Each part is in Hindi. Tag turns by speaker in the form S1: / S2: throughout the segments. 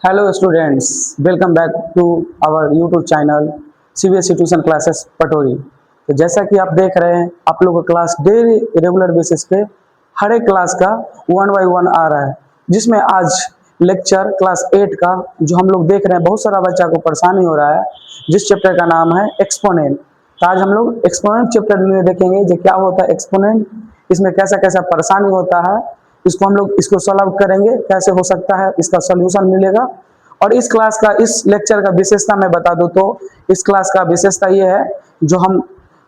S1: Hello students, welcome back to our YouTube channel CBSE tuition classes Patori. तो जैसा कि आप देख रहे हैं, आप लोगों का क्लास डेली रेगुलर बेसिस पे हर एक क्लास का 1 बाय 1 आ रहा है, जिसमें आज लेक्चर क्लास 8 का जो हम लोग देख रहे हैं, बहुत सारा बच्चा को परेशानी हो रहा है, जिस चैप्टर का नाम है एक्सपोनेंट। तो आज हम लोग एक्सपोनेंट चैप्टर में देखेंगे जो क्या होता है एक्सपोनेंट, इसमें कैसा कैसा परेशानी होता है, इसको हम लोग इसको सॉल्व करेंगे, कैसे हो सकता है, इसका सॉल्यूशन मिलेगा। और इस क्लास का, इस लेक्चर का विशेषता मैं बता दूं तो इस क्लास का विशेषता ये है, जो हम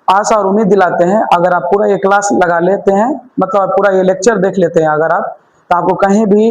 S1: आशा और उम्मीद दिलाते हैं, अगर आप पूरा ये क्लास लगा लेते हैं, मतलब पूरा ये लेक्चर देख लेते हैं अगर आप, तो आपको कहीं भी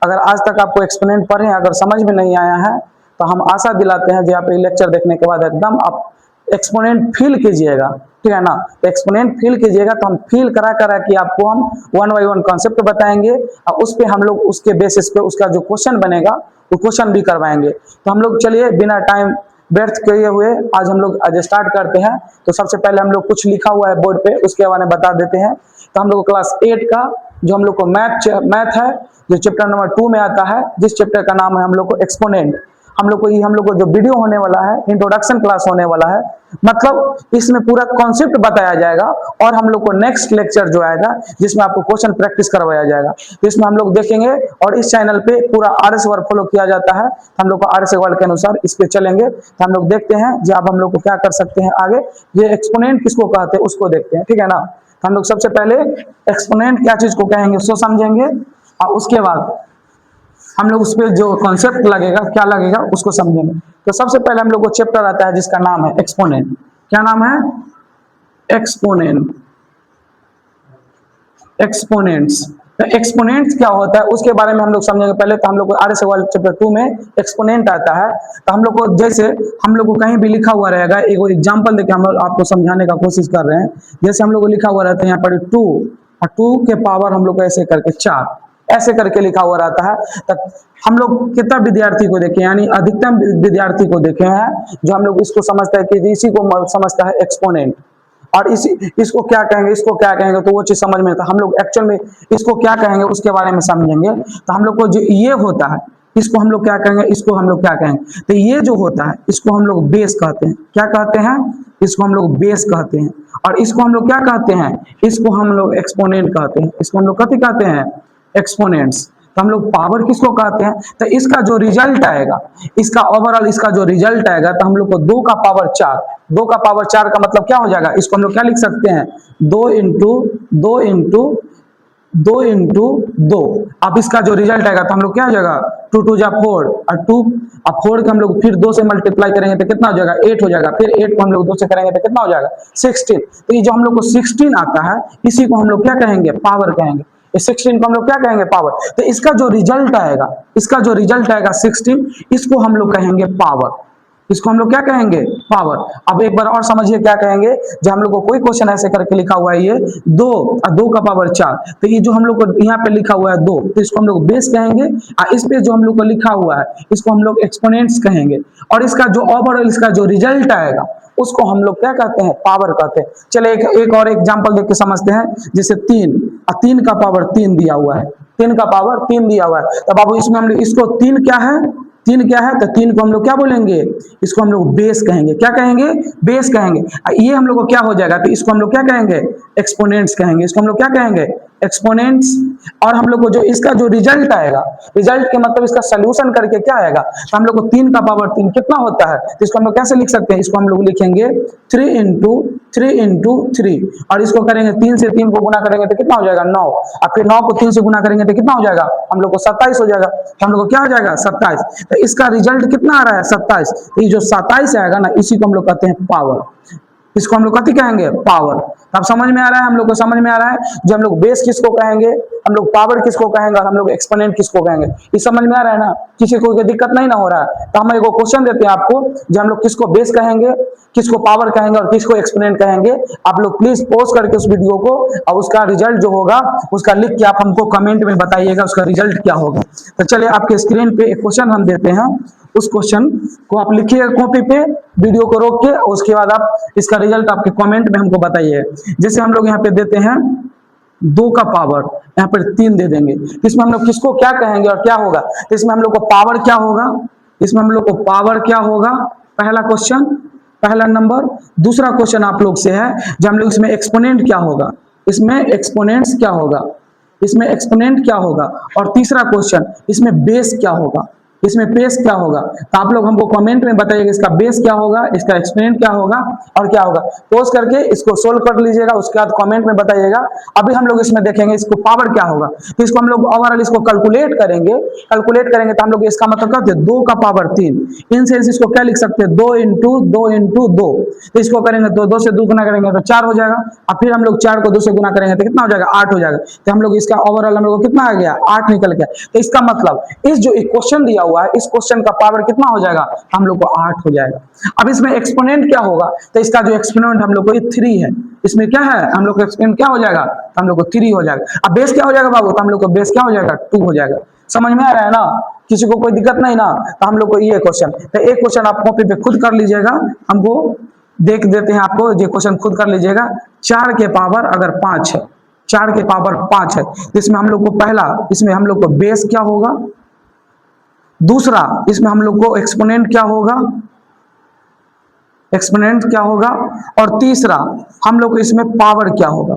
S1: अगर आज तक आपको एक्सपोनेंट पढ़े अगर समझ में नहीं आया है, तो हम आशा दिलाते हैं जो आप ये लेक्चर देखने के बाद एकदम आप एक्सपोनेंट फील कीजिएगा, ठीक है ना। तो एक्सपोनेंट फील कीजिएगा, तो हम फील करा करा कि आपको हम 1 बाय 1 कॉन्सेप्ट बताएंगे, और उस पे हम लोग उसके बेसिस पे उसका जो क्वेश्चन बनेगा वो क्वेश्चन भी करवाएंगे। तो हम लोग चलिए बिना टाइम व्यर्थ किए हुए आज हम लोग आज स्टार्ट करते हैं। तो सबसे पहले हम लोग कुछ लिखा हुआ है बोर्ड पे, उसके बारे में बता देते हैं। तो हम लोग क्लास 8 का जो हम लोग को मैथ है, जो चैप्टर नंबर 2 में आता है, जिस चैप्टर का नाम है हम लोग को एक्सपोनेंट। हम लोग को जो वीडियो होने वाला है, इंट्रोडक्शन क्लास होने वाला है, मतलब इसमें पूरा कॉन्सेप्ट बताया जाएगा, और हम लोग को नेक्स्ट लेक्चर जो आएगा जिसमें आपको क्वेश्चन प्रैक्टिस करवाया जाएगा, तो इसमें हम लोग देखेंगे। और इस चैनल पे पूरा आरएस वर्क फॉलो किया जाता है, हम लोग को आरएस वर्क के अनुसार इस पे चलेंगे। तो हम लोग देखते हैं जो अब हम लोग को क्या कर सकते हैं आगे, ये एक्सपोनेंट किसको कहते हैं उसको देखते हैं, ठीक है ना। तो हम लोग सबसे पहले एक्सपोनेंट क्या चीज को कहेंगे उसको समझेंगे, और उसके बाद हम लोग उस पर जो कॉन्सेप्ट लगेगा क्या लगेगा उसको समझेंगे। तो सबसे पहले हम लोग को चैप्टर आता है जिसका नाम है एक्सपोनेंट। क्या नाम है? एक्सपोनेंट। एक्सपोनेंट्स। तो एक्सपोनेंट्स क्या होता है उसके बारे में हम लोग समझेंगे। पहले तो हम लोग को आरएस वाले चैप्टर 2 में एक्सपोनेंट आता है। तो हम लोग को जैसे हम लोग को कहीं भी लिखा हुआ रहेगा, एक एग्जांपल देके हम लोग आपको समझाने का कोशिश कर रहे हैं। जैसे हम लोग को लिखा हुआ रहता है यहाँ पर 2, और 2 के पावर हम लोग को ऐसे करके 4, ऐसे करके लिखा हुआ रहता है। तब हम लोग कितना विद्यार्थी को देखे, यानी अधिकतम विद्यार्थी को देखे हैं जो हम लोग इसको समझता है कि इसी को समझता है एक्सपोनेंट। और इसको क्या कहेंगे, इसको क्या कहेंगे, तो वो चीज समझ में आता है। हम लोग एक्चुअल में इसको क्या कहेंगे उसके बारे में समझेंगे। तो हम लोग को जो ये होता है इसको हम लोग क्या कहेंगे, इसको हम लोग क्या कहेंगे, तो ये जो होता है इसको हम लोग बेस कहते हैं। क्या कहते हैं? इसको हम लोग बेस कहते हैं। और इसको हम लोग क्या कहते हैं, इसको हम लोग एक्सपोनेंट कहते हैं। इसको हम लोग कथी कहते हैं? एक्सपोनेंट्स। तो हम लोग पावर किसको कहते हैं, तो इसका जो रिजल्ट आएगा, इसका ओवरऑल इसका जो रिजल्ट आएगा, तो हम लोग को 2 का पावर 4, 2 का पावर 4 का मतलब क्या हो जाएगा, इसको हम लोग क्या लिख सकते हैं, 2 इंटू 2 इंटू 2 इंटू 2। अब इसका जो रिजल्ट आएगा तो हम लोग क्या हो जाएगा, 2 2 जा 4, और 2 अब 4 के हम लोग फिर 2 से मल्टीप्लाई करेंगे तो कितना हो जाएगा, 8 हो जाएगा। फिर 8 को हम लोग 2 से करेंगे तो कितना हो जाएगा, 16। तो ये जो हम लोग को 16 आता है इसी को हम लोग क्या कहेंगे, पावर कहेंगे। 16 को हम लोग क्या कहेंगे, पावर। तो इसका जो रिजल्ट आएगा, इसका जो रिजल्ट आएगा 16, इसको हम लोग कहेंगे पावर। इसको हम लोग क्या कहेंगे, पावर। अब एक बार और समझिए क्या कहेंगे, जब हम लोग को कोई क्वेश्चन ऐसे करके लिखा हुआ है ये 2 और 2 का पावर 4, तो ये जो हम लोग को यहाँ पे लिखा हुआ है 2, तो इसको हम लोग बेस कहेंगे, और इस पे जो हम लोग को लिखा हुआ है इसको हम लोग एक्सपोनेंट्स कहेंगे। और इसका जो ओवरऑल इसका जो रिजल्ट आएगा उसको हम लोग क्या कहते हैं, पावर कहते हैं। चले एक और एग्जांपल देख के समझते हैं। जैसे 3 और 3 का पावर 3 दिया हुआ है, 3 का पावर 3 दिया हुआ है। तब बाबू इसमें हम लोग इसको 3 क्या है, 3 क्या है, तो 3 को हम लोग क्या बोलेंगे, इसको हम लोग बेस कहेंगे। क्या कहेंगे, बेस कहेंगे। ये हम लोग को क्या हो जाएगा, तो इसको हम लोग क्या कहेंगे, एक्सपोनेंट्स कहेंगे। इसको हम लोग क्या कहेंगे, एक्सपोनेंट्स। और हम लोग को जो इसका जो रिजल्ट आएगा, रिजल्ट के मतलब इसका सोल्यूशन करके क्या आएगा, तो हम लोग को 3 का पावर 3 कितना होता है, तो इसको हम लोग कैसे लिख सकते हैं, इसको हम लोग लिखेंगे 3 इंटू 3 इंटू 3, और इसको करेंगे 3 से 3 को गुना करेंगे तो कितना हो जाएगा, 9। और फिर 9 को 3 से गुना करेंगे तो कितना हो जाएगा, हम लोग को 27 हो जाएगा। तो हम लोग को क्या हो जाएगा, 27। तो इसका रिजल्ट कितना आ रहा है, 27। तो ये जो 27 आएगा ना, इसी को हम लोग कहते हैं पावर। इसको हम लोग कथी कहेंगे, पावर। अब समझ में आ रहा है, हम लोग को समझ में आ रहा है, जो हम लोग बेस किसको कहेंगे, हम लोग पावर किसको कहेंगे, और हम लोग एक्सपोनेंट किसको कहेंगे। ये समझ में आ रहा है ना, किसी को कोई दिक्कत नहीं ना हो रहा है। तो हम एक क्वेश्चन देते हैं आपको, जो हम लोग किसको बेस कहेंगे, किसको पावर कहेंगे, और किसको एक्सपोनेंट कहेंगे। आप लोग प्लीज पॉज करके उस वीडियो को, और उसका रिजल्ट जो होगा उसका लिख के आप हमको कमेंट में बताइएगा उसका रिजल्ट क्या होगा। तो चलिए आपके स्क्रीन पे एक क्वेश्चन हम देते हैं, उस क्वेश्चन को आप लिखिएगा कॉपी पे, वीडियो को रोक के, उसके बाद आप इसका रिजल्ट आपके कमेंट में हमको बताइए। जैसे हम लोग यहाँ पे देते हैं, 2 का पावर यहाँ पर 3 दे देंगे। इसमें हम लोग किसको क्या कहेंगे और क्या होगा? तो इसमें हम लोग को पावर क्या होगा? इसमें हम लोग को पावर क्या होगा? पहला क्वेश्चन, पहला नंबर। दूसरा क्वेश्चन आप लोग से है जो हम लोग इसमें एक्सपोनेंट क्या होगा, इसमें एक्सपोनेंट्स क्या होगा, इसमें एक्सपोनेंट क्या होगा। और तीसरा क्वेश्चन, इसमें बेस क्या होगा, इसमें बेस क्या होगा। तो आप लोग हमको कमेंट में बताइएगा इसका बेस क्या होगा, इसका एक्सपोनेंट क्या होगा और क्या होगा। पोस्ट करके इसको सोल्व कर लीजिएगा, उसके बाद कमेंट में बताइएगा। अभी हम लोग इसमें देखेंगे इसको पावर क्या होगा। तो इसको हम लोग ओवरऑल इसको कैलकुलेट करेंगे, कैलकुलेट करेंगे तो हम लोग इसका मतलब क्या होता है 2 का पावर 3। इन सेंस इसको क्या लिख सकते हैं 2 इंटू 2 इंटू 2। तो इसको करेंगे तो 2 से 2 गुना करेंगे तो 4 हो जाएगा। और फिर हम लोग 4 को 2 से गुना करेंगे तो कितना हो जाएगा 8 हो जाएगा। तो हम लोग इसका ओवरऑल हम लोग को कितना आ गया 8 निकल गया। तो इसका मतलब इस जो क्वेश्चन दिया हुआ है इस क्वेश्चन का पावर कितना हो जाएगा, हम लोग को 8 हो जाएगा। अब इसमें एक्सपोनेंट क्या होगा, तो इसका जो एक्सपोनेंट हम लोग को 3 है। इसमें क्या है हम लोग को एक्सपोनेंट क्या हो जाएगा, हम लोग को 3 हो जाएगा। अब बेस क्या हो जाएगा बाबू, तो हम लोग को बेस क्या हो जाएगा 2 हो जाएगा। समझ में आ रहा है ना, किसी को कोई दिक्कत नहीं ना। तो हम लोग को ये क्वेश्चन, तो एक क्वेश्चन आप कॉपी पे खुद कर लीजिएगा, हमको देख देते हैं आपको, ये क्वेश्चन खुद कर लीजिएगा। 4 के पावर अगर 5 है, 4 के पावर 5 है तो इसमें हम लोग को पहला, इसमें हम लोग को बेस क्या होगा, दूसरा इसमें हम लोग को एक्सपोनेंट क्या होगा, एक्सपोनेंट क्या होगा, और तीसरा हम लोग को इसमें पावर क्या होगा,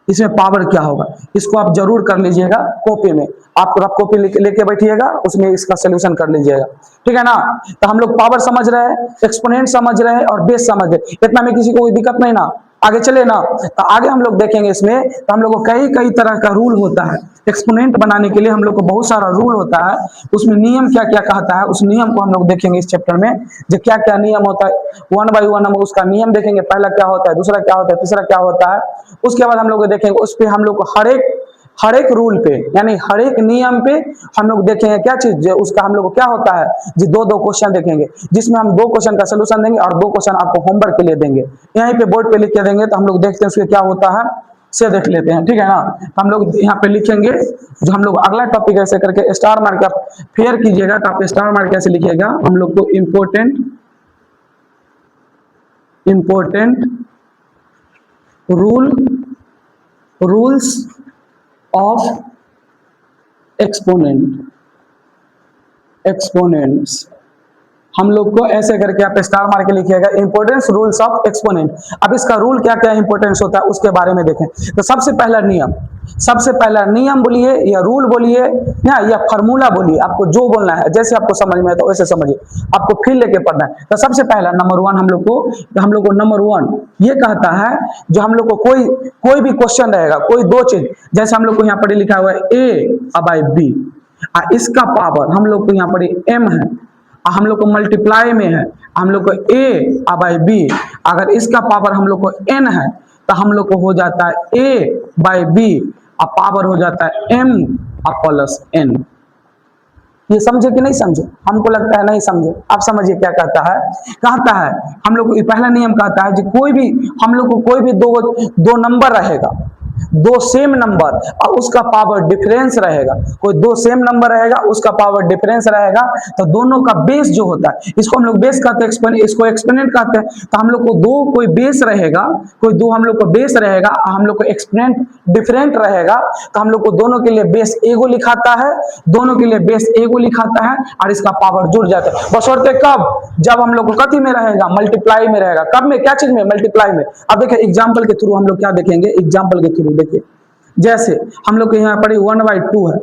S1: इसमें पावर क्या होगा। इसको आप जरूर कर लीजिएगा कॉपी में, आप कॉपी लेके बैठिएगा, उसमें इसका सोल्यूशन कर लीजिएगा, ठीक है ना। तो हम लोग पावर समझ रहे हैं, एक्सपोनेंट समझ रहे हैं और बेस समझ रहे हैं, इतना में किसी को कोई दिक्कत नहीं ना। आगे चले ना, तो आगे हम लोग देखेंगे इसमें, तो हम लोग को कई कई तरह का रूल होता है एक्सपोनेंट बनाने के लिए, हम लोग को बहुत सारा रूल होता है, उसमें नियम क्या क्या कहता है, उस नियम को हम लोग देखेंगे इस चैप्टर में, जो क्या क्या नियम होता है। 1 बाय 1 हम उसका नियम देखेंगे, पहला क्या होता है, दूसरा क्या होता है, तीसरा क्या होता है। उसके बाद हम लोग देखेंगे उस पर हम लोग को हर एक रूल पे यानी हर एक नियम पे हम लोग देखेंगे क्या चीज, उसका हम लोग को क्या होता है जी 2-2 क्वेश्चन देखेंगे, जिसमें हम 2 क्वेश्चन का सोल्यूशन देंगे और 2 क्वेश्चन आपको होमवर्क के लिए देंगे, यहीं पे बोर्ड पे लिख के देंगे। तो हम लोग देखते हैं उसके क्या होता है, से देख लेते हैं, ठीक है ना। तो हम लोग यहाँ पे लिखेंगे, जो हम लोग अगला टॉपिक ऐसे करके स्टार मार के आप फेयर कीजिएगा, तो आप स्टार मार के ऐसे लिखिएगा, हम लोग को इंपोर्टेंट रूल्स ऑफ एक्सपोनेंट्स, हम लोग को ऐसे करके आप स्टार मार के लिखिएगा इंपोर्टेंस रूल्स ऑफ एक्सपोनेंट। अब इसका रूल क्या क्या इंपोर्टेंस होता है उसके बारे में देखें। तो सबसे पहला नियम बोलिए या रूल बोलिए ना या फार्मूला बोलिए, आपको जो बोलना है, जैसे आपको समझ में है तो वैसे समझिए, आपको फिर लेके पढ़ना है। तो सबसे पहला नंबर 1 हम लोग को नंबर 1 ये कहता है, जो हम लोग को कोई भी क्वेश्चन रहेगा, कोई 2 चीज, जैसे हम लोग को यहाँ पर लिखा हुआ है a बाय b, इसका पावर हम लोग को यहाँ पर m है, हम लोग को मल्टीप्लाई में है, हम लोग को a बाय b, अगर इसका पावर हम लोग को n है तो हम लोग को हो जाता है a बाय b, और पावर हो जाता है m प्लस n। ये समझे कि नहीं समझे, हमको लगता है नहीं समझे, आप समझिए क्या कहता है हम लोग को पहला नियम कहता है कि हम लोग को कोई भी दो नंबर रहेगा, 2 सेम नंबर और उसका पावर डिफरेंस रहेगा, कोई 2 सेम नंबर रहेगा उसका पावर डिफरेंस रहेगा, तो दोनों का बेस जो होता है, इसको हम लोग बेस कहते हैं, इसको एक्सपोनेंट कहते हैं। तो हम लोग को कोई बेस रहेगा, कोई 2 हम लोग को बेस रहेगा, हम लोग को एक्सपोनेंट डिफरेंट रहेगा, तो हम लोग को दोनों के लिए बेस एगो लिखाता है, दोनों के लिए बेस एगो लिखाता है और इसका पावर जुड़ जाता है। बशर्ते कब, जब हम लोग को कथी में रहेगा, मल्टीप्लाई में रहेगा। कब में, क्या चीज में, मल्टीप्लाई में। अब देखिए एग्जांपल के थ्रू हम लोग क्या देखेंगे, एग्जांपल के थ्रू देखिए, जैसे हम लोग को यहाँ पर 1/2 है,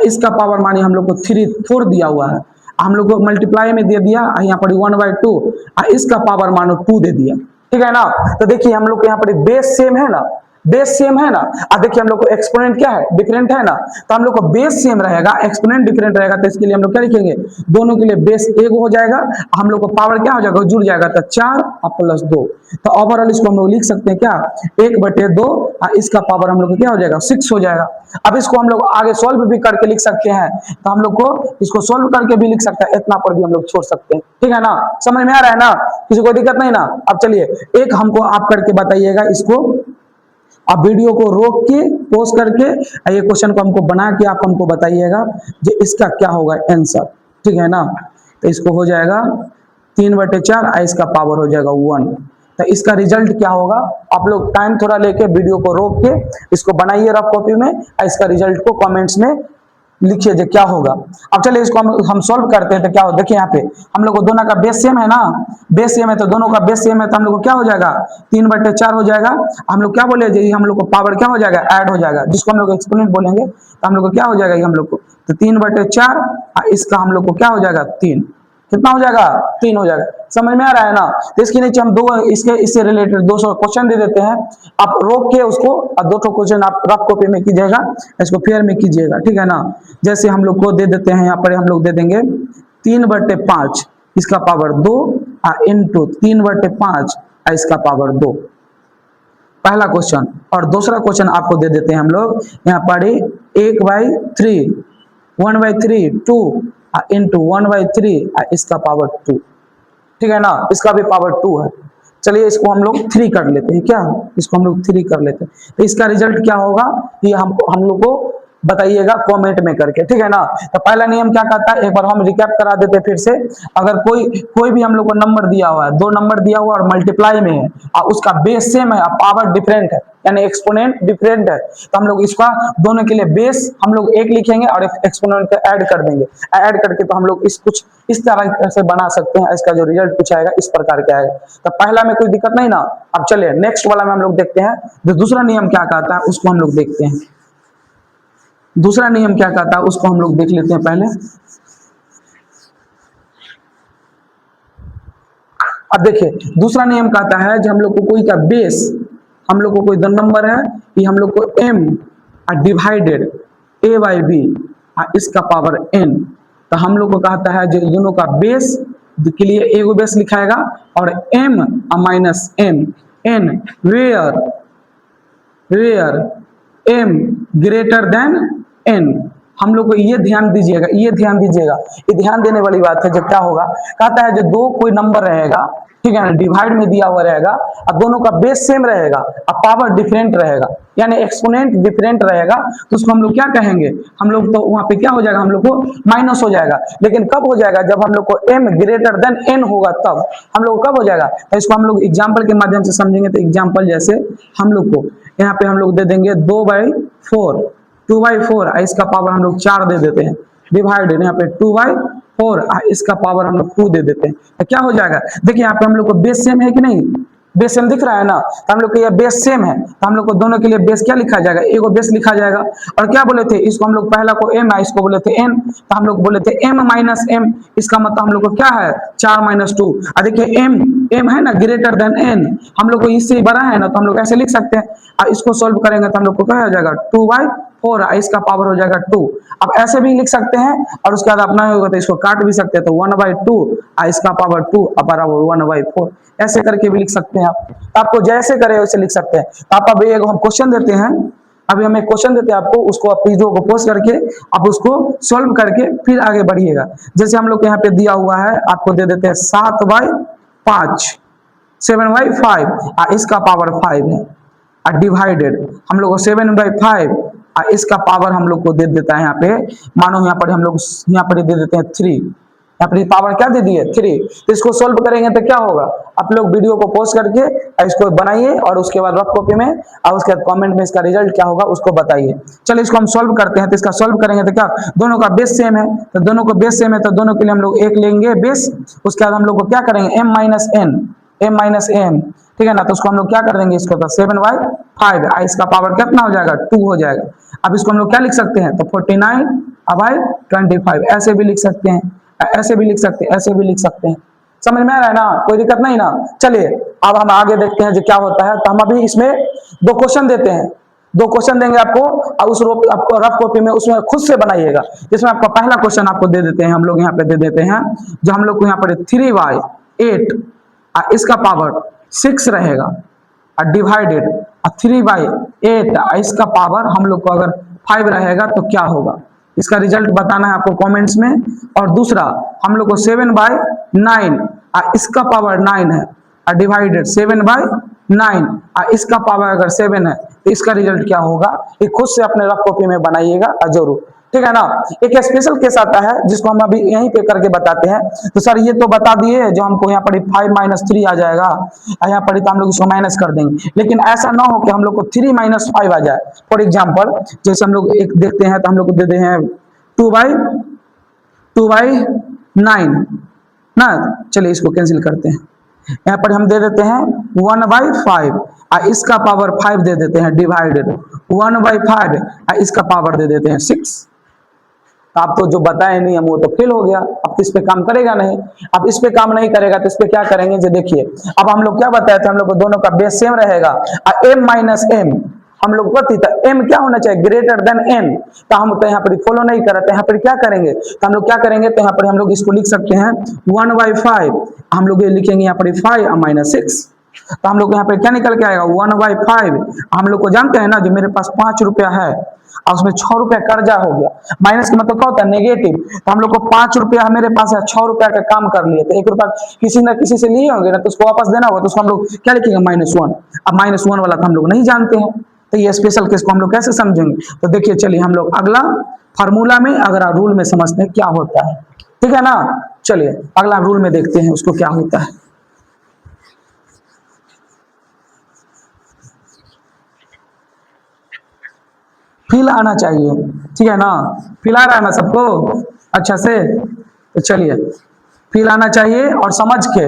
S1: इसका पावर मानिए हम लोग को 4 दिया हुआ है, हम लोग को मल्टीप्लाई में दे दिया, यहाँ पर 1/2, इसका पावर मानो 2 दे दिया, ठीक है ना। तो देखिए हम लोग को यहाँ पर बेस सेम है ना, बेस सेम है ना। अब देखिए हम लोग को एक्सपोनेंट क्या है, डिफरेंट है ना। तो हम लोग को बेस सेम रहेगा, एक्सपोनेंट डिफरेंट रहेगा, तो इसके लिए हम लोग क्या लिखेंगे, दोनों के लिए बेस एक हो जाएगा, हम लोग को पावर क्या हो जाएगा, जुड़ जाएगा, तो 4 प्लस 2। तो ओवरऑल इसको हम लोग लिख सकते हैं क्या, 1/2, इसका पावर हम लोग को क्या हो जाएगा 6 हो जाएगा। अब इसको हम लोग आगे सोल्व भी करके लिख सकते हैं, तो हम लोग को इसको सोल्व करके भी लिख सकते हैं, इतना पर भी हम लोग छोड़ सकते हैं, ठीक है ना। समझ में आ रहा है ना, किसी को दिक्कत नहीं ना। अब चलिए एक हमको आप करके बताइएगा, इसको आप वीडियो को रोक के पॉज करके ये क्वेश्चन को हमको बना के आप हमको बताइएगा कि इसका क्या होगा आंसर, ठीक है ना। तो इसको हो जाएगा 3/4, इसका पावर हो जाएगा 1। तो इसका रिजल्ट क्या होगा, आप लोग टाइम थोड़ा लेके वीडियो को रोक के इसको बनाइए रफ कॉपी में और इसका रिजल्ट को कमेंट्स में लिखिए जो क्या होगा। अब चलिए इसको हम सॉल्व करते हैं तो क्या हो, देखिए यहाँ पे हम लोग को दोनों का बेस सेम है ना, बेस सेम है तो दोनों का बेस सेम है तो हम लोग को क्या हो जाएगा 3/4 हो जाएगा। हम लोग क्या बोले जी, हम लोग को पावर क्या हो जाएगा ऐड हो जाएगा, जिसको हम लोग एक्सपोनेंट बोलेंगे तो हम लोग को क्या हो जाएगा, हम लोग को तो 3/4 और इसका हम लोग को क्या हो जाएगा 3, कितना हो जाएगा 3 हो जाएगा। समझ में आ रहा है ना। तो इसके नीचे हम दो इससे रिलेटेड 200 क्वेश्चन दे देते हैं, आप रोक के उसको और 200 क्वेश्चन आप रफ कॉपी में कीजिएगा, इसको फेयर में कीजिएगा, ठीक है ना। जैसे हम लोग को दे देते हैं, यहाँ पर हम लोग दे देंगे 3/5 इसका पावर 2 इंटू 3/5 इसका पावर 2, पहला क्वेश्चन। और दूसरा क्वेश्चन आपको दे देते हैं हम लोग यहाँ पर 1/3 1/3 2 इंटू 1/3 इसका पावर 2, ठीक है ना, इसका भी पावर 2 है। चलिए इसको हम लोग 3 कर लेते हैं, क्या इसको हम लोग 3 कर लेते हैं, तो इसका रिजल्ट क्या होगा ये हम लोग को बताइएगा कमेंट में करके, ठीक है ना। तो पहला नियम क्या कहता है, एक बार हम रिकैप करा देते हैं फिर से। अगर कोई भी हम लोग को नंबर दिया हुआ है, 2 नंबर दिया हुआ और मल्टीप्लाई में है और उसका बेस सेम है और पावर डिफरेंट है यानी एक्सपोनेंट डिफरेंट है, तो हम लोग इसका दोनों के लिए बेस हम लोग 1 लिखेंगे और एक्सपोनेंट को ऐड कर देंगे। ऐड करके तो हम लोग कुछ इस तरह से बना सकते हैं, इसका जो रिजल्ट कुछ आएगा इस प्रकार का आएगा। तो पहला में कोई दिक्कत नहीं ना। अब चलिए नेक्स्ट वाला में हम लोग देखते हैं जो दूसरा नियम क्या कहता है, उसको हम लोग देखते हैं। दूसरा नियम क्या कहता है उसको हम लोग देख लेते हैं पहले। अब देखिए दूसरा नियम कहता है जब हम लोग को कोई का बेस, हम लोग को कोई नंबर है कि हम लोग को m डिवाइडेड a/b इसका पावर n, तो हम लोग को कहता है जो दोनों का बेस के लिए एगो बेस लिखाएगा और m minus m n where m greater than n। हम लोग को ये ध्यान दीजिएगा, ये ध्यान दीजिएगा, ये ध्यान देने वाली बात है। जब क्या होगा कहता है जो दो कोई नंबर रहेगा, ठीक है ना, डिवाइड में दिया हुआ रहेगा और दोनों का बेस सेम रहेगा और पावर डिफरेंट रहेगा यानी एक्सपोनेंट डिफरेंट रहेगा, तो उसको हम लोग क्या कहेंगे, हम लोग तो वहां पे क्या हो जाएगा, हम लोग को माइनस हो जाएगा। लेकिन कब हो जाएगा, जब हम लोग को m ग्रेटर देन n होगा तब हम लोग कब हो जाएगा। तो इसको हम लोग एग्जाम्पल के माध्यम से समझेंगे। तो एग्जाम्पल जैसे हम लोग को यहाँ पे हम लोग दे देंगे 2/4 2/4 इसका पावर हम लोग 4 दे देते हैं, डिवाइडेड यहाँ पे 2/4 इसका पावर हम लोग 2 दे देते हैं। तो क्या हो जाएगा, देखिए यहाँ पे हम लोग को बेस सेम है कि नहीं, बेस सेम दिख रहा है ना। तो हम लोग को ये बेस सेम है तो हम लोग को दोनों के लिए बेस क्या लिखा जाएगा, एगो बेस लिखा जाएगा। और क्या बोले थे, इसको हम लोग पहला को m है, इसको बोले थे n, तो हम लोग बोले थे m माइनस m, इसका मतलब हम लोग को क्या है 4 - 2। देखिए m है ना ग्रेटर देन n, हम लोग को इससे बड़ा है ना, तो हम लोग ऐसे लिख सकते हैं। और इसको सोल्व करेंगे तो हम लोग को क्या हो जाएगा 2/4 इसका पावर हो जाएगा 2। अब ऐसे भी लिख सकते हैं और उसके बाद अपना होगा तो इसको काट भी सकते हैं, तो 1/2 इसका पावर 2 बराबर 1/4, ऐसे करके भी लिख सकते हैं आप। तो आपको जैसे करे वैसे लिख सकते हैं। तो आप अभी हम क्वेश्चन देते हैं, अभी हम एक क्वेश्चन देते हैं आपको, उसको आप वीडियो को पोस्ट करके आप उसको सॉल्व करके फिर आगे बढ़िएगा। जैसे हम लोग को यहाँ पे दिया हुआ है, आपको दे देते हैं 7/5 7/5 इसका पावर 5 है डिवाइडेड हम लोग को 7/5 इसका पावर हम लोग को दे देता है यहाँ पे, मानो यहाँ पर हम लोग यहाँ पर दे देते हैं 3, यहाँ पर पावर क्या दे दिए 3। तो इसको सोल्व करेंगे तो क्या होगा, आप लोग वीडियो को पोस्ट करके इसको बनाइए और उसके बाद रफ कॉपी में और उसके बाद कमेंट में इसका रिजल्ट क्या होगा उसको बताइए। चलिए इसको हम सोल्व करते हैं। तो इसका सोल्व करेंगे तो क्या, दोनों का बेस सेम है, तो दोनों को बेस सेम है तो दोनों के लिए हम लोग 1 लेंगे बेस। उसके बाद हम लोग को क्या करेंगे m माइनस m, ठीक है ना। तो उसको हम लोग क्या कर देंगे, इसको तो 7/5 इसका पावर कितना हो जाएगा 2 हो जाएगा। अब इसको हम लोग क्या लिख सकते हैं, तो 49/25 ऐसे भी लिख सकते हैं, ऐसे भी लिख सकते हैं, ऐसे भी लिख सकते हैं। समझ में आ रहा है ना, कोई दिक्कत नहीं ना। चलिए अब हम आगे देखते हैं जो क्या होता है। तो हम अभी इसमें 2 क्वेश्चन देते हैं, 2 क्वेश्चन देंगे आपको और उस आपको रफ कॉपी में उसमें खुद से बनाइएगा। जिसमें आपका पहला क्वेश्चन आपको दे देते हैं, हम लोग यहाँ पे दे देते हैं जो हम लोग को यहाँ पर 3/8 इसका पावर 6 रहेगा डिवाइडेड 3/8 इसका पावर हम लोग को अगर 5 रहेगा तो क्या होगा, इसका रिजल्ट बताना है आपको कमेंट्स में। और दूसरा हम लोग को 7/9 इसका पावर 9 है डिवाइडेड 7/9 इसका पावर अगर 7 है तो इसका रिजल्ट क्या होगा, ये खुद से अपने रफ कॉपी में बनाइएगा जरूर। ठीक है ना। एक स्पेशल केस आता है जिसको हम अभी यहीं पे करके बताते हैं। तो सर ये तो बता दिए जो हमको यहाँ पर 5 - 3 आ जाएगा, यहाँ पर तो हम लोग इसको माइनस कर देंगे, लेकिन ऐसा ना हो कि हम लोग को 3 - 5 आ जाए। फॉर एग्जाम्पल जैसे हम लोग एक देखते हैं तो हम लोग को देते हैं 2/9 ना। चलिए इसको कैंसिल करते हैं। यहाँ पर हम दे देते हैं 1/5 और इसका पावर 5 दे देते हैं, डिवाइडेड 1/5 और इसका पावर दे देते हैं 6। आप तो जो बताए नहीं हम वो तो फेल हो गया। अब इस पे काम करेगा नहीं। अब इस पे काम नहीं करेगा तो इस पे क्या करेंगे, जो देखिए अब हम लोग क्या बताए थे, हम लोग को दोनों का बेस सेम रहेगा और m - m हम लोग पता था m क्या होना चाहिए, ग्रेटर देन n। तो हम तो यहाँ पर फॉलो नहीं कर रहे थे, यहाँ पर क्या करेंगे, तो हम लोग क्या करेंगे, तो यहाँ पर हम लोग इसको लिख सकते हैं 1/5, हम लोग ये लिखेंगे यहाँ पर 5 और -6। तो हम लोग यहाँ पे क्या निकल के आएगा 1/5। हम लोग को जानते हैं ना, जो मेरे पास 5 रुपया है और उसमें 6 रुपया कर्जा हो गया, माइनस का मतलब क्या होता है, नेगेटिव। तो हम लोग को 5 रुपया मेरे पास है, 6 रुपया का काम कर लिए, तो 1 रुपया किसी ना किसी से लिए होंगे ना, तो उसको वापस देना होगा, तो उसको हम लोग क्या लिखेंगे -1। अब -1 वाला तो हम लोग नहीं जानते हैं, तो ये स्पेशल केस को हम लोग कैसे समझेंगे। तो देखिए चलिए हम लोग अगला फार्मूला में अगर रूल में समझते हैं क्या होता है, ठीक है ना। चलिए अगला रूल में देखते हैं उसको क्या होता है। फील आना चाहिए, ठीक है ना। फील आ रहा है ना सबको अच्छा से, तो चलिए फील आना चाहिए और समझ के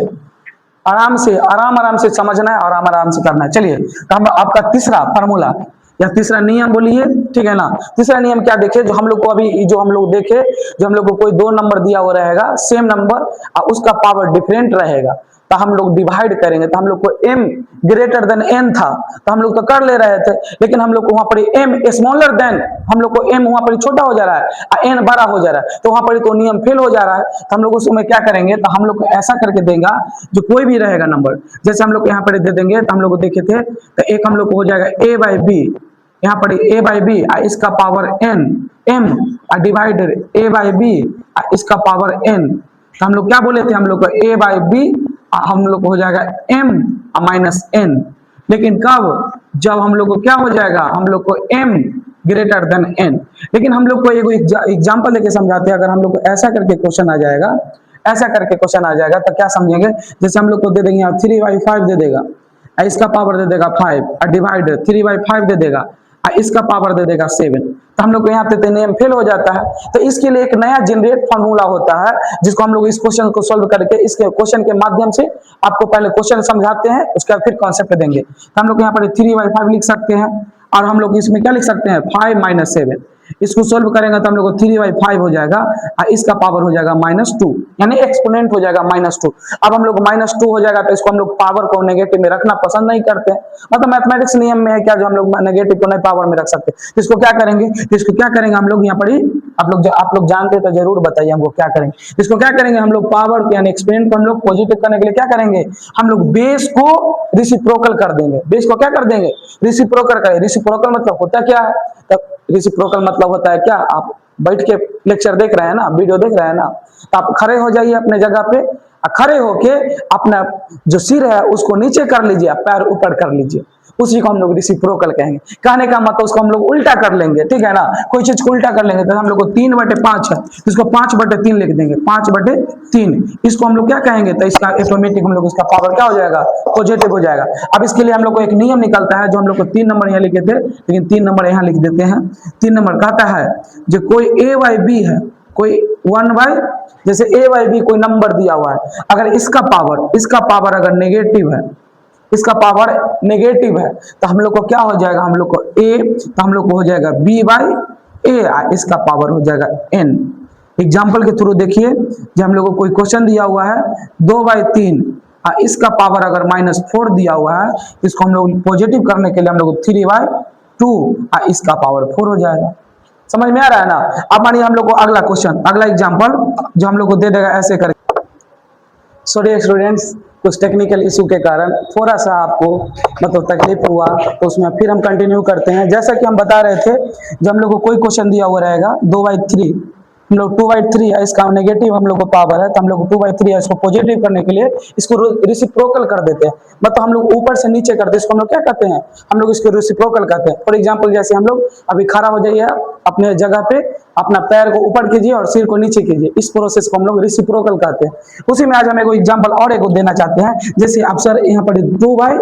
S1: आराम से आराम से समझना है और आराम से करना है। चलिए तो हम आपका तीसरा फार्मूला या तीसरा नियम बोलिए, ठीक है ना। तीसरा नियम क्या देखे, जो हम लोग को अभी जो हम लोग देखे, जो हम लोग को कोई 2 नंबर दिया हुआ रहेगा सेम नंबर और उसका पावर डिफरेंट रहेगा, तो हम लोग डिवाइड करेंगे। तो हम लोग को m ग्रेटर देन n था, तो हम लोग तो कर ले रहे थे, लेकिन हम लोग को वहां पर m स्मॉलर देन, हम लोग को m वहां पर छोटा हो जा रहा है और n बड़ा हो जा रहा है, तो वहां पर तो नियम फेल हो जा रहा है। तो हम लोग उसमें क्या करेंगे, तो हम लोग को ऐसा करके देगा, जो कोई भी रहेगा नंबर, जैसे हम लोग यहाँ पर दे देंगे, तो हम लोग को देखे थे, तो एक हम लोग को हो जाएगा a/b, यहाँ पर a/b इसका power n, m divided a/b इसका पावर n। तो हम लोग क्या बोले थे, हम लोग को a/b हम लोग को हो जाएगा m -n, लेकिन कब, जब हम लोग को क्या हो जाएगा, हम लोग को m ग्रेटर देन n। लेकिन हम लोग को एक एग्जांपल लेके समझाते हैं। अगर हम लोग को ऐसा करके क्वेश्चन आ जाएगा, ऐसा करके क्वेश्चन आ जाएगा, तो क्या समझेंगे, जैसे हम लोग को दे देंगे 3/5 दे देगा, इसका पावर दे देगा 5 और डिवाइड 3/5 दे देगा और इसका पावर दे देगा 7। तो हम लोग को यहाँ पे नियम फेल हो जाता है। तो इसके लिए एक नया जनरेट फार्मूला होता है, जिसको हम लोग इस क्वेश्चन को सॉल्व करके इसके क्वेश्चन के माध्यम से आपको पहले क्वेश्चन समझाते हैं, उसके बाद फिर कॉन्सेप्ट देंगे। तो हम लोग यहाँ पर 3/5 लिख सकते हैं और हम लोग इसमें क्या लिख सकते हैं 5 - 7। इसको सोल्व करेंगे तो हम लोग को 3/5 हो जाएगा और इसका पावर हो जाएगा -2, यानी एक्सपोनेंट हो जाएगा -2। अब हम लोग -2 हो जाएगा, तो इसको हम लोग पावर को नेगेटिव में रखना पसंद नहीं करते हैं, मतलब मैथमेटिक्स नियम में है क्या, जो हम लोग नेगेटिव को नहीं पावर में रख सकते। तो इसको क्या करेंगे, हम लोग यहाँ पर ही आप लोग जानते तो जरूर बताइए हमको क्या करेंगे। इसको क्या करेंगे, हम लोग पावर यानी एक्सपोनेंट को हम लोग पॉजिटिव करने के लिए क्या करेंगे, हम लोग बेस को रिसिप्रोकल कर देंगे। बेस को क्या कर देंगे, रिसिप्रोकल करें। रिसिप्रोकल मतलब होता क्या है, तो रिसिप्रोकल मतलब होता है क्या, आप बैठ के लेक्चर देख रहे हैं ना, वीडियो देख रहे हैं ना, तो आप खड़े हो जाइए अपने जगह पे, खड़े होके अपना जो सिर है उसको नीचे कर लीजिए, पैर ऊपर कर लीजिए, उसी को हम लोग रिसिप्रोकल कहेंगे। कहने का मतलब उसको हम लोग उल्टा कर लेंगे, ठीक है ना। कोई चीज को उल्टा कर लेंगे, तो हम लोग को 3/5 है, इसको 5/3 लिख देंगे, 5/3 इसको हम लोग क्या कहेंगे, तो इसका ऑटोमेटिक हम लोग इसका पावर क्या हो जाएगा, पॉजिटिव हो जाएगा। अब इसके लिए हम लोग को एक नियम निकलता है, जो हम लोग को 3 नंबर यहाँ लिखे थे, लेकिन 3 नंबर यहाँ लिख देते हैं। 3 नंबर कहता है जो कोई a/b है, कोई 1 जैसे a/b कोई नंबर दिया हुआ है, अगर इसका पावर अगर नेगेटिव है, इसका पावर नेगेटिव है, तो हम लोग को क्या हो जाएगा, हम लोग को a, तो हम लोग को हो जाएगा b/a, इसका पावर हो जाएगा n। एग्जाम्पल के थ्रू देखिए, जब हम लोग को कोई क्वेश्चन दिया हुआ है 2/3 इसका पावर अगर -4 दिया हुआ है, इसको हम लोग पॉजिटिव करने के लिए हम लोग 3/2 इसका पावर 4 हो जाएगा। समझ में आ रहा है ना। अब मानिए हम लोग को अगला क्वेश्चन, अगला एग्जाम्पल जो हम लोग को दे देगा ऐसे करके। सॉरी स्टूडेंट्स, कुछ टेक्निकल इशू के कारण थोड़ा सा आपको मतलब तकलीफ हुआ, तो उसमें फिर हम कंटिन्यू करते हैं। जैसा कि हम बता रहे थे, जब हम लोग को कोई क्वेश्चन दिया हुआ रहेगा 2/3 हम लोग 2/3 है, इसका नेगेटिव हम लोग को पावर है, तो हम लोग 2/3 है, इसको पॉजिटिव करने के लिए इसको रेसिप्रोकल कर देते हैं। मतलब हम लोग ऊपर से नीचे करते हैं, इसको हम लोग क्या कहते हैं, हम लोग इसको रेसिप्रोकल कहते हैं। फॉर एग्जाम्पल जैसे हम लोग अभी खड़ा हो जाइए अपने जगह पे, अपना पैर को ऊपर कीजिए और सिर को नीचे कीजिए, इस प्रोसेस को हम लोग रेसिप्रोकल कहते हैं। उसी में आज हम एक एग्जाम्पल और एक देना चाहते हैं। जैसे आप सर यहाँ पर 2 बाई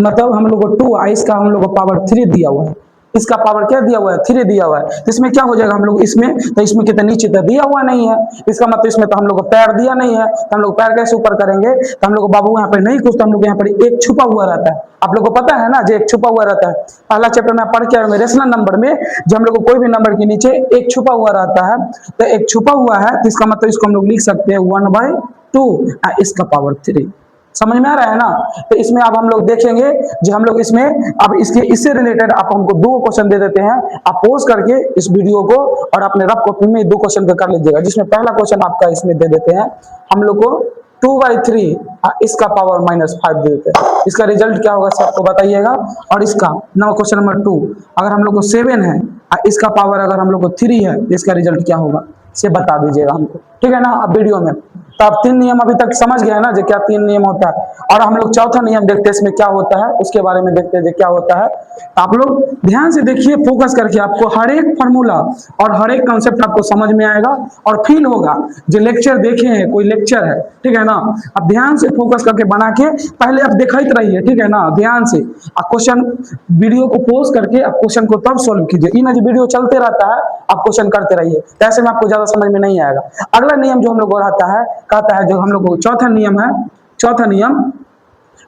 S1: मतलब हम लोग को 2 इसका हम लोग को पावर 3 दिया हुआ है, इसका पावर क्या दिया हुआ है, 3 दिया हुआ है। तो इसमें क्या हो जाएगा हम लोग इसमें, तो इसमें कितना नीचे तो दिया हुआ नहीं है, इसका मतलब इसमें तो हम लोग को पैर दिया नहीं है, तो हम लोग पैर कैसे ऊपर करेंगे, तो हम लोग को बाबू यहाँ पे नहीं कुछ, तो हम लोग यहाँ पर एक छुपा हुआ रहता है। आप लोग को पता है ना जो एक छुपा हुआ रहता है, पहला चैप्टर में पढ़ के आए रेशनल नंबर में, जब हम लोग को कोई भी नंबर के नीचे एक छुपा हुआ रहता है, तो एक छुपा हुआ है, तो इसका मतलब इसको हम लोग लिख सकते हैं 1/2 इसका पावर 3। समझ में आ रहा है ना। तो इसमें अब हम लोग देखेंगे जो हम लोग इसमें अब इससे रिलेटेड आप हमको 2 क्वेश्चन दे देते हैं, आप पोज करके इस वीडियो को और अपने रफ कॉपी में 2 क्वेश्चन का कर लीजिएगा। जिसमें पहला क्वेश्चन आपका इसमें दे देते हैं हम लोग को 2/3 इसका पावर -5 दे देते हैं, इसका रिजल्ट क्या होगा सबको बताइएगा। और इसका नौ क्वेश्चन नंबर 2, अगर हम लोग को 7 है इसका पावर अगर हम लोग को 3 है, इसका रिजल्ट क्या होगा से बता दीजिएगा हमको, ठीक है ना। अब वीडियो में तो आप 3 नियम अभी तक समझ गए ना जो क्या 3 नियम होता है। और हम लोग चौथा नियम देखते हैं इसमें क्या होता है, उसके बारे में देखते हैं क्या होता है। तो आप लोग ध्यान से देखिए, फोकस करके, आपको हर एक फॉर्मूला और हर एक कंसेप्ट आपको समझ में आएगा और फील होगा जो लेक्चर देखे हैं, कोई लेक्चर है, ठीक है ना। अब ध्यान से फोकस करके बना के पहले आप देखते रहिए, ठीक है ना, ध्यान से। आप क्वेश्चन वीडियो को पोज करके आप क्वेश्चन को तब सोल्व कीजिए, इन जो वीडियो चलते रहता है आप क्वेश्चन करते रहिए, ऐसे में आपको ज्यादा समझ में नहीं आएगा। अगला नियम जो हम लोग को रहता है, कहता है जो हम लोग को चौथा नियम है, चौथा नियम,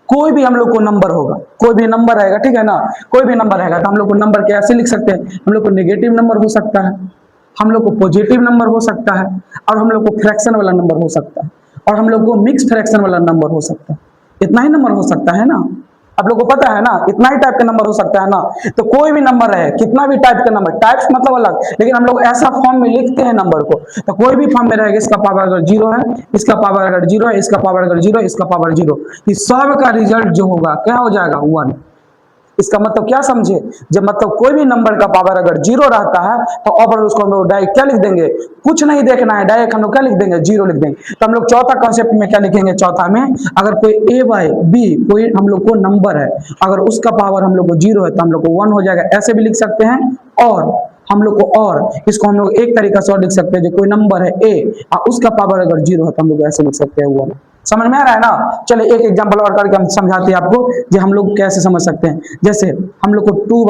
S1: कोई भी हम लोग को नंबर होगा, कोई भी नंबर रहेगा, ठीक है ना, कोई भी नंबर रहेगा, तो हम लोग को नंबर कैसे लिख सकते हैं, हम लोग को नेगेटिव नंबर हो सकता है, हम लोग को पॉजिटिव नंबर हो सकता है, और हम लोग को फ्रैक्शन वाला नंबर हो सकता है, और हम लोग को मिक्स फ्रैक्शन वाला नंबर हो सकता है। इतना ही नंबर हो सकता है ना, आप लोग को पता है ना, इतना ही टाइप का नंबर हो सकता है ना। तो कोई भी नंबर रहे, कितना भी टाइप का नंबर, टाइप्स मतलब अलग, लेकिन हम लोग ऐसा फॉर्म में लिखते हैं नंबर को, तो कोई भी फॉर्म में रहेगा, इसका पावर अगर 0 है, इसका पावर अगर 0 है, इसका पावर अगर 0, इसका पावर 0, इस सब का रिजल्ट जो होगा क्या हो जाएगा 1। इसका मतलब क्या समझे, जब मतलब कोई भी नंबर का पावर अगर 0 रहता है तो अब उसको हम लोग डायरेक्ट क्या लिख देंगे, कुछ नहीं देखना है, डायरेक्ट हम लोग क्या लिख देंगे 0 लिख देंगे। तो हम लोग चौथा कॉन्सेप्ट में क्या लिखेंगे, चौथा में अगर कोई a/b कोई हम लोग को नंबर है, अगर उसका पावर हम लोग को 0 है तो हम लोग को 1 हो जाएगा, ऐसे भी लिख सकते हैं। और हम लोग को और इसको हम लोग एक तरीका से और लिख सकते हैं, जो कोई नंबर है a और उसका पावर अगर 0 है तो हम लोग ऐसे लिख सकते हैं 1। समझ में आ रहा है ना। चलिए एक एग्जांपल और करके हम समझाते हैं आपको कि हम लोग कैसे समझ सकते हैं। जैसे हम लोग को 2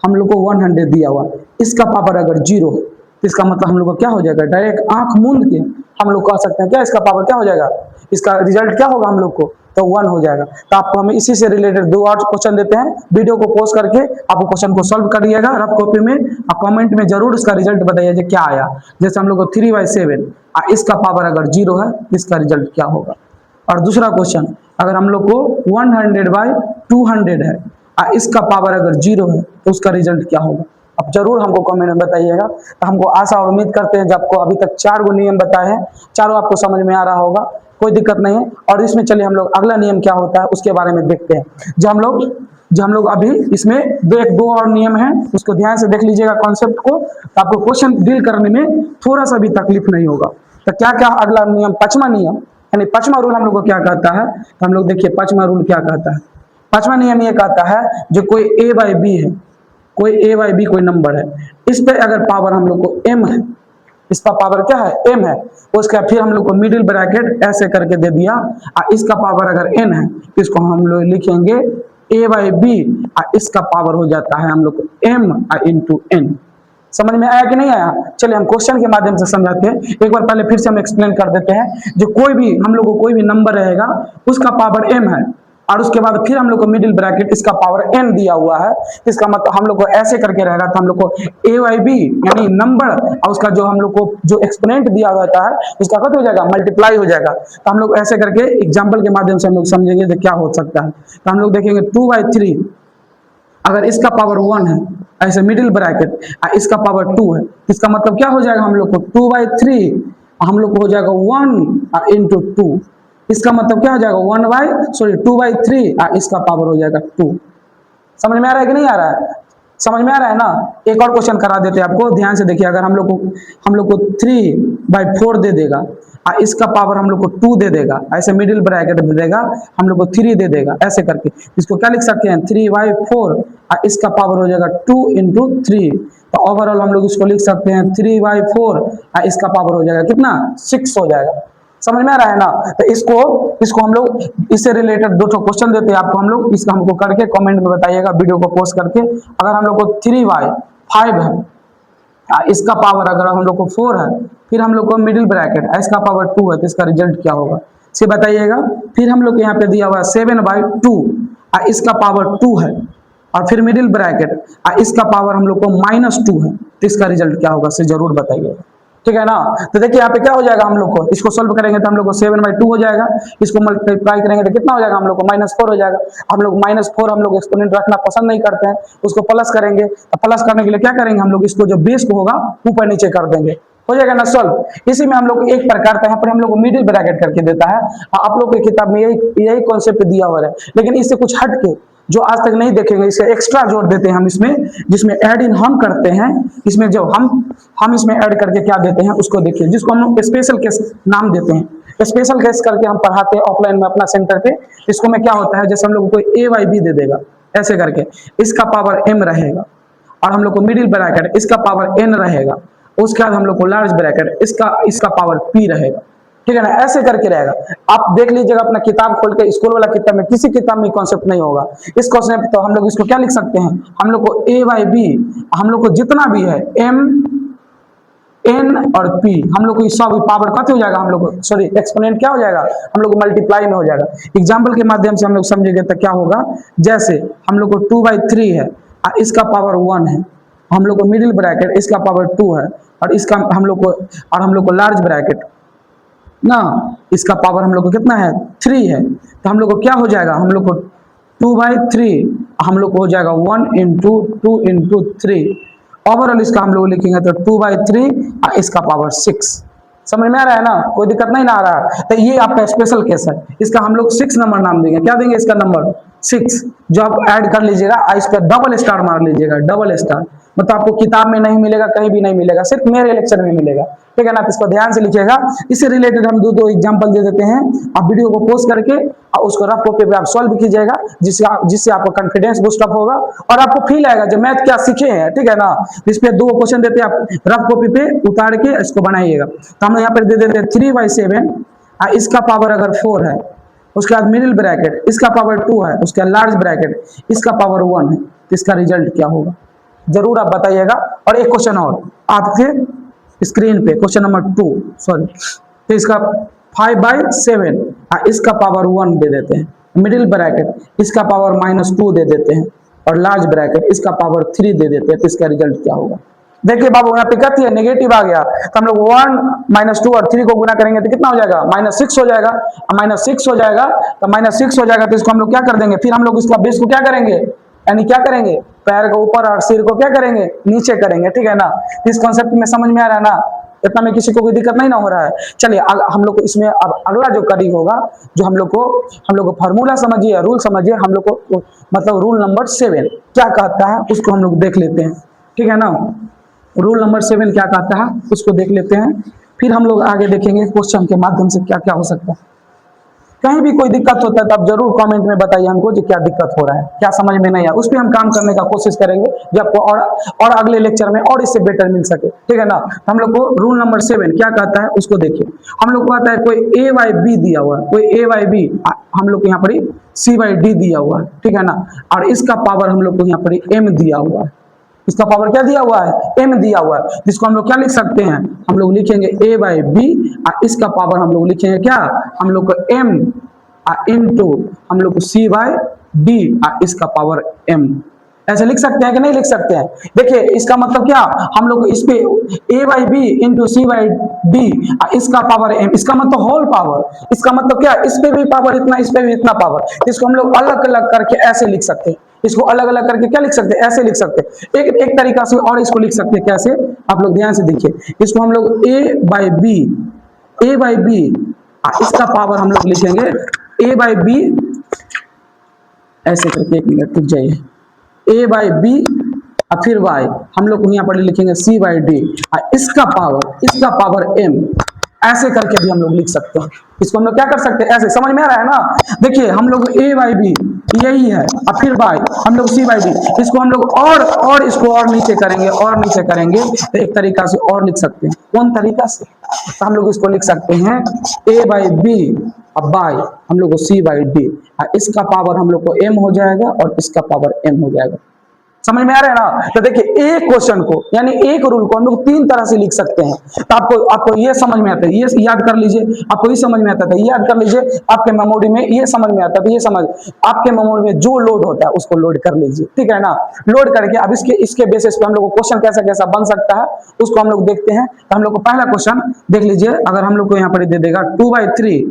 S1: हम लोग को 100 दिया हुआ, इसका पावर अगर 0 है तो इसका मतलब हम लोग को क्या हो जाएगा, डायरेक्ट आंख मूंद के हम लोग कह सकते हैं क्या इसका पावर क्या हो जाएगा, इसका रिजल्ट क्या होगा हम लोग को, तो 1 हो जाएगा। तो आपको हम इसी से रिलेटेड 2 और क्वेश्चन देते हैं, वीडियो को पॉज करके आप क्वेश्चन को सॉल्व करिएगा रफ कॉपी में, आप कमेंट में जरूर इसका रिजल्ट बताइए क्या आया। जैसे हम लोग को 3/7 इसका पावर अगर 0 है, इसका रिजल्ट क्या होगा। और दूसरा क्वेश्चन, अगर हम लोग को 100/200 है, इसका पावर अगर 0 है तो उसका रिजल्ट क्या होगा। अब जरूर हमको कमेंट में बताइएगा। तो हमको आशा और उम्मीद करते हैं, जब आपको अभी तक 4 गो नियम बताए हैं, चारों आपको समझ में आ रहा होगा, कोई दिक्कत नहीं है। और इसमें चलिए हम लोग अगला नियम क्या होता है उसके बारे में देखते हैं। जो हम लोग अभी इसमें दो और नियम है, उसको ध्यान से देख लीजिएगा कॉन्सेप्ट को, तो आपको क्वेश्चन डील करने में थोड़ा सा भी तकलीफ नहीं होगा। तो क्या क्या अगला नियम, 5वां नियम, यानी 5वां रूल हम लोग को क्या कहता है, तो हम लोग देखिए 5वां रूल क्या कहता है। 5वां नियम ये कहता है जो कोई a/b है, कोई a/b कोई नंबर है, इस पे अगर पावर हम लोग को m है, इसका पावर क्या है m है, उसका फिर हम लोग को मिडिल ब्रैकेट ऐसे करके दे दिया, इसका पावर अगर n है तो इसको हम लोग लिखेंगे a/b, इसका पावर हो जाता है हम लोग को m इंटू n। समझ में आया कि नहीं आया। चलिए हम क्वेश्चन के माध्यम से समझाते हैं, एक बार पहले फिर से हम एक्सप्लेन कर देते हैं। जो कोई भी हम लोग को कोई भी नंबर रहेगा उसका पावर m है, और उसके बाद फिर हम लोग को मिडिल ब्रैकेट इसका पावर n दिया हुआ है, इसका मतलब हम लोग को ऐसे करके रहेगा, तो हम लोग को a/b यानी नंबर और उसका जो हम लोग को जो एक्सपोनेंट दिया होता है उसका क्या हो जाएगा, मल्टीप्लाई हो जाएगा। तो हम लोग ऐसे करके एग्जाम्पल के माध्यम से हम लोग समझेंगे तो क्या हो सकता है। तो हम लोग देखेंगे 2/3 अगर इसका पावर 1 है, ऐसे मिडिल ब्रैकेट इसका पावर 2 है, इसका मतलब क्या हो जाएगा हम लोग को 2/3 हम लोग को हो जाएगा 1 इंटू 2, इसका मतलब क्या हो जाएगा 2/3 इसका पावर हो जाएगा 2। समझ में आ रहा है कि नहीं आ रहा है। समझ में आ रहा है ना। एक और क्वेश्चन करा देते हैं आपको, ध्यान से देखिए। अगर हम लोग को 3/4 दे देगा और इसका पावर हम लोग को 2 दे देगा, ऐसे मिडिल ब्रैकेट दे देगा, हम लोग को 3 दे देगा, ऐसे करके इसको क्या लिख सकते हैं 3/4 और इसका पावर हो जाएगा 2 इंटू 3। तो ओवरऑल हम लोग इसको लिख सकते हैं 3/4 और इसका पावर हो जाएगा कितना 6 हो जाएगा। समझ में आ रहा है ना। तो इसको हम लोग इससे रिलेटेड 2 क्वेश्चन देते हैं आपको हम लोग, इसका हमको करके कमेंट में बताइएगा, वीडियो को पोस्ट करके। अगर हम लोग को 3/5 है, इसका पावर अगर हम लोग को 4 है, फिर हम लोग को मिडिल ब्रैकेट इसका पावर 2 है, तो इसका रिजल्ट क्या होगा इसे बताइएगा। फिर हम लोग को यहाँ पे दिया हुआ है 7/2 और इसका पावर 2 है, और फिर मिडिल ब्रैकेट और इसका पावर हम लोग को -2 है, तो इसका रिजल्ट क्या होगा इसे जरूर बताइएगा, ठीक है ना। तो देखिए यहाँ पे क्या हो जाएगा, हम लोग को इसको सोल्व करेंगे तो हम लोग को 7/2 हो जाएगा, इसको मल्टीप्लाई करेंगे तो कितना हो जाएगा हम लोग को -4 हो जाएगा। हम लोग -4 हम लोग एक्सपोनेंट रखना पसंद नहीं करते हैं, उसको प्लस करेंगे। तो प्लस करने के लिए क्या करेंगे हम लोग, इसको जो बेस को होगा ऊपर नीचे कर देंगे, हो जाएगा ना सॉल्व। इसी में हम लोग एक प्रकार का यहाँ पर हम लोग को मिडिल ब्रैकेट करके देता है, आप लोग की किताब में यही कॉन्सेप्ट दिया हुआ है, लेकिन इससे कुछ हट के जो आज तक नहीं देखेंगे, इसे एक्स्ट्रा जोड़ देते हैं हम इसमें, जिसमें ऐड इन हम करते हैं। इसमें जो हम इसमें ऐड करके क्या देते हैं उसको देखिए, जिसको हम लोग स्पेशल केस नाम देते हैं। स्पेशल केस करके हम पढ़ाते हैं ऑफलाइन में अपना सेंटर पे। इसको में क्या होता है, जैसे हम लोग को a/b दे देगा ऐसे करके, इसका पावर m रहेगा, और हम लोग को मिडिल ब्रैकेट इसका पावर n रहेगा, उसके बाद हम लोग को लार्ज ब्रैकेट इसका पावर p रहेगा, ठीक है ना। ऐसे करके रहेगा, आप देख लीजिएगा अपना किताब खोल के, स्कूल वाला किताब में किसी किताब में कॉन्सेप्ट नहीं होगा इस कॉन्सेप्ट। तो हम लोग इसको क्या लिख सकते हैं, हम लोग को a/b, हम लोग को जितना भी है m n और p, हम लोग को सब पावर कत हो जाएगा, हम लोग को सॉरी एक्सपोनेंट क्या हो जाएगा, हम लोग को मल्टीप्लाई में हो जाएगा। एग्जाम्पल के माध्यम से हम लोग समझेंगे तो क्या होगा, जैसे हम लोग को 2/3 है और इसका पावर 1 है, हम लोग को मिडिल ब्रैकेट इसका पावर 2 है, और इसका हम लोग को लार्ज ब्रैकेट ना इसका पावर हम लोग को कितना है 3 है। तो हम लोग को क्या हो जाएगा, हम लोग को 2/3 हम लोग को हो जाएगा 1 इंटू 2 इंटू 3। ओवरऑल इसका हम लोग लिखेंगे तो 2/3 और इसका पावर 6। समझ में आ रहा है ना, कोई दिक्कत नहीं ना आ रहा है। तो ये आपका स्पेशल केस है, इसका हम लोग 6 नंबर नाम देंगे। क्या देंगे इसका नंबर 6, जो आप ऐड कर लीजिएगा, इस पर डबल स्टार मार लीजिएगा, डबल स्टार। मतलब आपको किताब में नहीं मिलेगा, कहीं भी नहीं मिलेगा, सिर्फ मेरे लेक्चर में मिलेगा, ठीक है ना। तो इसको ध्यान से लिखिएगा। इससे रिलेटेड हम दो एग्जांपल दे देते हैं, आप वीडियो को पोस्ट करके और उसको रफ कॉपी पे आप सॉल्व कीजिएगा, जिससे आपका कॉन्फिडेंस बूस्ट अप होगा और आपको फील आएगा जो मैथ क्या सीखे हैं, ठीक है ना। इस पे 2 क्वेश्चन देते हैं, आप रफ कॉपी पे उतार के इसको बनाइएगा। तो हम यहाँ पर दे देते हैं 3/7, इसका पावर अगर 4 है, उसके बाद मिडिल ब्रैकेट इसका पावर 2 है, उसके बाद लार्ज ब्रैकेट इसका पावर 1 है, तो इसका रिजल्ट क्या होगा जरूर आप बताइएगा। और एक क्वेश्चन और आपके स्क्रीन पे, क्वेश्चन नंबर 2 सॉरी, तो इसका 5/7 इसका पावर 1 दे देते हैं, मिडिल ब्रैकेट इसका पावर -2 दे देते हैं, और लार्ज ब्रैकेट इसका पावर 3 दे देते हैं, तो इसका रिजल्ट क्या होगा। देखिए बाबू यहाँ पे कहती है नेगेटिव आ गया, तो हम लोग 1 -2 और 3 को गुना करेंगे तो कितना हो जाएगा -6 हो जाएगा, -6 हो जाएगा। तो -6 हो जाएगा तो इसको हम लोग क्या कर देंगे, फिर हम लोग इसका बेस को क्या करेंगे, यानी क्या करेंगे, पैर को ऊपर और सिर को क्या करेंगे नीचे करेंगे, ठीक है ना। इस कॉन्सेप्ट में समझ में आ रहा है ना, इतना में किसी को कोई दिक्कत नहीं ना हो रहा है। चलिए हम लोग को इसमें अब अगला जो कड़ी होगा, जो हम लोग को फार्मूला समझिए, रूल समझिए, हम लोग को मतलब रूल नंबर 7 क्या कहता है उसको हम लोग देख लेते हैं, ठीक है ना। रूल नंबर 7 क्या कहता है उसको देख लेते हैं, फिर हम लोग आगे देखेंगे क्वेश्चन के माध्यम से क्या क्या हो सकता है। कहीं भी कोई दिक्कत होता है तो आप जरूर कमेंट में बताइए हमको जो क्या दिक्कत हो रहा है, क्या समझ में नहीं आया, उस पर हम काम करने का कोशिश करेंगे जो आपको और अगले लेक्चर में और इससे बेटर मिल सके, ठीक है ना। हम लोग को रूल नंबर 7 क्या कहता है उसको देखिए। हम लोग को आता है कोई a/b दिया हुआ है, कोई a/b, हम लोग को यहाँ पर c/d दिया हुआ है, ठीक है ना। और इसका पावर हम लोग को यहाँ पर m दिया हुआ है, इसका पावर क्या दिया हुआ है m दिया हुआ है, जिसको हम लोग क्या लिख सकते हैं, हम लोग लिखेंगे a/b और इसका पावर हम लोग लिखेंगे क्या, हम लोग को m इंटू हम लोग को c/d और इसका पावर m, ऐसे लिख सकते हैं कि नहीं लिख सकते हैं। देखिए इसका मतलब क्या, हम लोग इस पे a/b इंटू c/d इसका पावर m, इसका मतलब होल पावर, इसका मतलब क्या, इस पे भी पावर इतना, इस पे भी इतना पावर। इसको हम लोग अलग अलग करके ऐसे लिख सकते हैं, इसको अलग अलग करके क्या लिख सकते हैं, ऐसे लिख सकते हैं। एक तरीका से और इसको लिख सकते हैं कैसे, आप लोग ध्यान से देखिए। इसको हम लोग a/b इसका पावर हम लोग लिखेंगे a/b ऐसे करके, 1 मिनट रुक जाइए, a/b और फिर y, हम लोग यहाँ पर लिखेंगे c/d, इसका पावर m, ऐसे करके भी हम लोग लिख सकते हैं। इसको हम लोग क्या कर सकते हैं, ऐसे। समझ में आ रहा है ना? देखिए हम लोग a/b यही है, और फिर y हम लोग c/d, इसको हम लोग और इसको और नीचे करेंगे तो एक तरीका से और लिख सकते हैं। कौन तरीका से? तो हम लोग इसको लिख सकते हैं a/b और y हम लोग को c/d, इसका पावर हम लोग को m हो जाएगा और इसका पावर m हो जाएगा। समझ में आ रहा है ना? तो देखिए एक क्वेश्चन को यानी एक रूल को हम लोग 3 तरह से लिख सकते हैं। तो आपको ये समझ में आता है, ये याद कर लीजिए, आपको ये समझ में आता है, ये याद कर लीजिए, आपके मेमोरी में ये समझ में आता है, तो ये समझ आपके मेमोरी में जो लोड होता है उसको लोड कर लीजिए, ठीक है ना? लोड करके अब इसके बेसिस पे हम लोग को क्वेश्चन कैसा कैसा बन सकता है उसको हम लोग देखते हैं। तो हम लोग को पहला क्वेश्चन देख लीजिए, अगर हम लोग को यहाँ पर दे देगा 2/3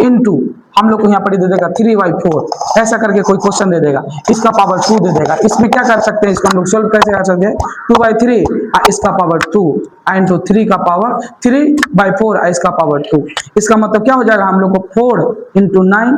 S1: इंटू हम लोग को यहाँ पर दे देगा 3/4, ऐसा करके कोई क्वेश्चन दे देगा, इसका पावर 2 दे देगा। इसमें क्या कर सकते हैं, इसको हम लोग सोल्व कैसे कर सकते हैं, 2/3 इसका पावर 2 इंटू 3 का पावर 3/4 इसका पावर 2। इसका मतलब क्या हो जाएगा, हम लोग को 4 इंटू 9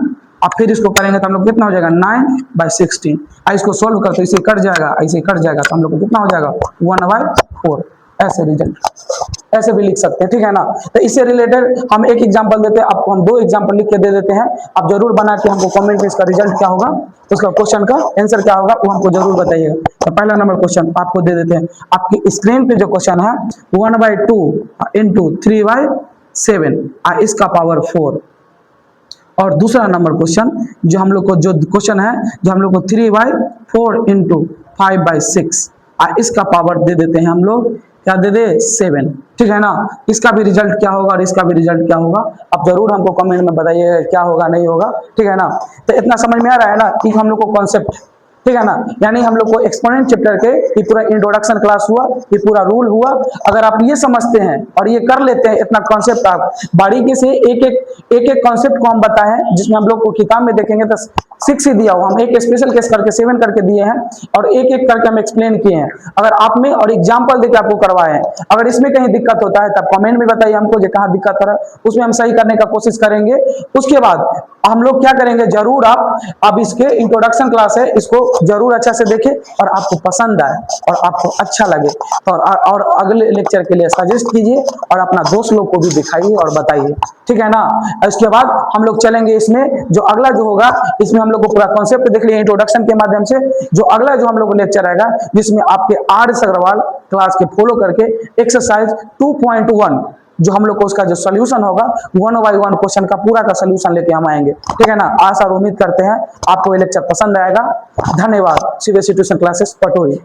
S1: और फिर इसको करेंगे तो हम लोग कितना हो जाएगा 9/16। इसको सोल्व करते इसे कट जाएगा, ऐसे कट जाएगा तो हम लोग को कितना हो जाएगा 1/4। ऐसे रिजल्ट ऐसे भी लिख सकते हैं, ठीक है ना? तो इससे रिलेटेड हम एक एग्जांपल देते हैं, आपको हम 2 एग्जांपल लिख के दे देते हैं। आप जरूर बना के हमको कमेंट में इसका रिजल्ट क्या होगा, उसका क्वेश्चन का आंसर क्या होगा वो हमको जरूर बताइएगा। तो पहला नंबर क्वेश्चन आपको दे देते हैं, आपकी स्क्रीन पे जो क्वेश्चन है 1/2 इंटू 3/7 इसका पावर 4। और दूसरा नंबर क्वेश्चन जो हम लोग को जो क्वेश्चन है जो हम लोग को 3/4 इंटू 5/6 इसका पावर दे देते हैं हम लोग, क्या दे दे 7, ठीक है ना? इसका भी रिजल्ट क्या होगा और इसका भी रिजल्ट क्या होगा आप जरूर हमको कमेंट में बताइए, क्या होगा नहीं होगा, ठीक है ना? तो इतना समझ में आ रहा है ना कि हम लोग को कॉन्सेप्ट, ठीक है ना? यानी हम लोग को एक्सपोनेंट चैप्टर के ये पूरा इंट्रोडक्शन क्लास हुआ, ये पूरा रूल हुआ। अगर आप ये समझते हैं और ये कर लेते हैं, इतना कॉन्सेप्ट आप बारीकी से एक कॉन्सेप्ट को हम बताए हैं, जिसमें हम लोग को किताब में देखेंगे तो 6 ही दिया हुआ, हम एक स्पेशल केस करके 7 करके दिए हैं और एक करके हम एक्सप्लेन किए हैं। अगर आप में और एग्जाम्पल देके आपको करवाए हैं, अगर इसमें कहीं दिक्कत होता है तब कमेंट में बताइए हमको, जो कहाँ दिक्कत हो रहा है उसमें हम सही करने का कोशिश करेंगे। उसके बाद हम लोग क्या करेंगे, जरूर आप इसके इंट्रोडक्शन क्लास है, इसको जरूर अच्छा से देखें और आपको पसंद आए और आपको अच्छा लगे और अगले लेक्चर के लिए सजेस्ट कीजिए और अपना दोस्त लोग को भी दिखाइए और बताइए, ठीक है ना? इसके बाद हम लोग चलेंगे इसमें जो अगला जो होगा, इसमें हम लोग को पूरा कॉन्सेप्ट देख लिया इंट्रोडक्शन के माध्यम से। जो अगला जो हम लोग को लेक्चर आएगा जिसमें आपके आर.एस. अग्रवाल क्लास के फॉलो करके एक्सरसाइज 2.1 जो हम लोग को उसका जो सोल्यूशन होगा 1/1 क्वेश्चन का पूरा का सोल्यूशन लेके हम आएंगे, ठीक है ना? आशा और उम्मीद करते हैं आपको ये लेक्चर पसंद आएगा। धन्यवाद। CBSE tuition classes Patori.